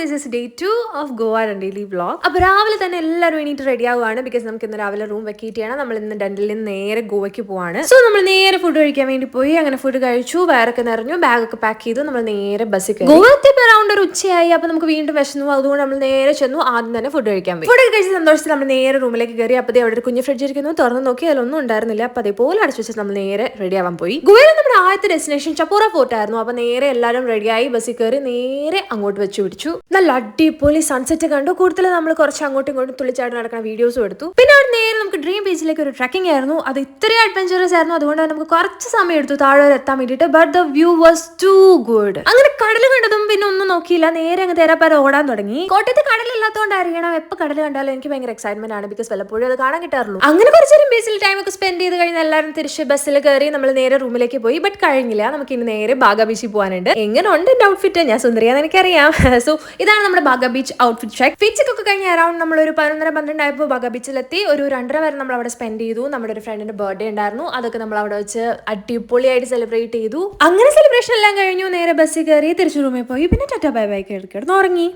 This is day 2 of Goa daily vlog. അപ്പോൾ രാവിലെ തന്നെ എല്ലാവരും വേണ്ടിയിട്ട് റെഡി ആവുകയാണ്. ബിക്കോസ് നമുക്ക് ഇന്ന് രാവിലെ റൂം വെക്കേറ്റ് ചെയ്യണം. നമ്മൾ ഇന്ന് ഡെൻഡിൽ നിന്ന് നേരെ ഗോവയ്ക്ക് പോവാണ്. സോ നമ്മൾ നേരെ ഫുഡ് കഴിക്കാൻ വേണ്ടി പോയി. അങ്ങനെ ഫുഡ് കഴിച്ചു, വയറൊക്കെ നിറഞ്ഞു, ബാഗൊക്കെ പാക്ക് ചെയ്തു. നമ്മൾ നേരെ ബസ്സിൽ കയറി. ഗോവ എത്തിയപ്പോൾ അറൗണ്ട് ഒരു ഉച്ചയായി. അപ്പോൾ നമുക്ക് വീണ്ടും വിശന്നു. അതുകൊണ്ട് നമ്മൾ നേരെ ചെന്നു. ആദ്യം തന്നെ ഫുഡ് കഴിക്കാൻ പോയി. ഫുഡ് കഴിച്ച സന്തോഷത്തിൽ നമ്മൾ നേരെ റൂമിലേക്ക് കയറി. അപ്പോൾ അവിടെ ഒരു കുഞ്ഞു ഫ്രിഡ്ജ് ഇരിക്കുന്നു. തുറന്ന് നോക്കി അതിലൊന്നും ഉണ്ടായിരുന്നില്ല. അപ്പോൾ അതേപോലെ അടച്ചു വെച്ചിട്ട് നമ്മൾ നേരെ റെഡി ആവാൻ പോയി. ഗോവയിൽ നമ്മുടെ ആദ്യത്തെ ഡെസ്റ്റിനേഷൻ ചപ്പോറ ഫോർട്ട് ആയിരുന്നു. അപ്പോൾ നേരെ എല്ലാവരും റെഡിയായി ബസ്സിൽ കയറി നേരെ അങ്ങോട്ട് വെച്ച് പിടിച്ചു. നല്ല അടിപൊളി സൺസെറ്റ് കണ്ടു. കൂടുതൽ നമ്മൾ കുറച്ച് അങ്ങോട്ടും ഇങ്ങോട്ടും തുള്ളിച്ചാടി നടക്കുന്ന വീഡിയോസും എടുത്തു. പിന്നെ അവിടെ നേരെ നമുക്ക് ഡ്രീം ബീച്ചിലേക്ക് ഒരു ട്രക്കിംഗ് ആയിരുന്നു. അത് ഇത്രയും അഡ്വഞ്ചറസ് ആയിരുന്നു. അതുകൊണ്ട് തന്നെ നമുക്ക് കുറച്ച് സമയം എടുത്തു താഴെ വരെ എത്താൻ വേണ്ടിയിട്ട്. But the view was too good. അങ്ങനെ കടൽ കണ്ടതും പിന്നെ ഒന്നും നോക്കിയില്ല, നേരെ അങ്ങ് തേരാപ്പാര ഓടാൻ തുടങ്ങി. കോട്ടയത്ത് കടലില്ലാത്തതുകൊണ്ടായിരിക്കണം എപ്പോൾ കടൽ കണ്ടാലും എനിക്ക് ഭയങ്കര എക്സൈറ്റ്മെന്റ് ആണ്. ബിക്കോസ് വല്ലപ്പോഴും അത് കാണാൻ കിട്ടാറുള്ളൂ. അങ്ങനെ കുറച്ച് നേരം ബീച്ചിൽ ടൈം ഒക്കെ സ്പെൻഡ് ചെയ്ത് കഴിഞ്ഞാൽ എല്ലാവരും തിരിച്ച് ബസ്സിൽ കയറി നമ്മൾ നേരെ റൂമിലേക്ക് പോയി. ബട്ട് കഴിഞ്ഞില്ല, നമുക്ക് ഇനി നേരെ ബാഗ ബീച്ചിൽ പോകാനുണ്ട്. എങ്ങനെ ഉണ്ട് എന്റെ ഔട്ട്ഫിറ്റ്? ഞാൻ സുന്ദരിയാന്ന് എനിക്കറിയാം. സോ ഇതാണ് നമ്മുടെ ബാഗ ബീച്ച് ഔട്ട്ഫിറ്റ് ചെക്ക്. ബീച്ചൊക്കെ കഴിഞ്ഞ് അറൗണ്ട് നമ്മൾ ഒരു 11:30 ആയപ്പോൾ ബാഗ ബീച്ചിലെത്തി. ഒരു 2:30 വരെ നമ്മൾ അവിടെ സ്പെൻഡ് ചെയ്തു. നമ്മുടെ ഒരു ഫ്രണ്ടിന്റെ ബർത്ത്ഡേ ഉണ്ടായിരുന്നു. അതൊക്കെ നമ്മൾ അവിടെ വെച്ച് അടിപൊളിയായിട്ട് സെലിബ്രേറ്റ് ചെയ്തു. അങ്ങനെ സെലിബ്രേഷൻ എല്ലാം കഴിഞ്ഞു. നേരെ ബസ്സിൽ കയറി തിരിച്ചു റൂമിൽ പോയി. പിന്നെ ടാറ്റാ ബൈ ബൈ കിടന്നു ഉറങ്ങി.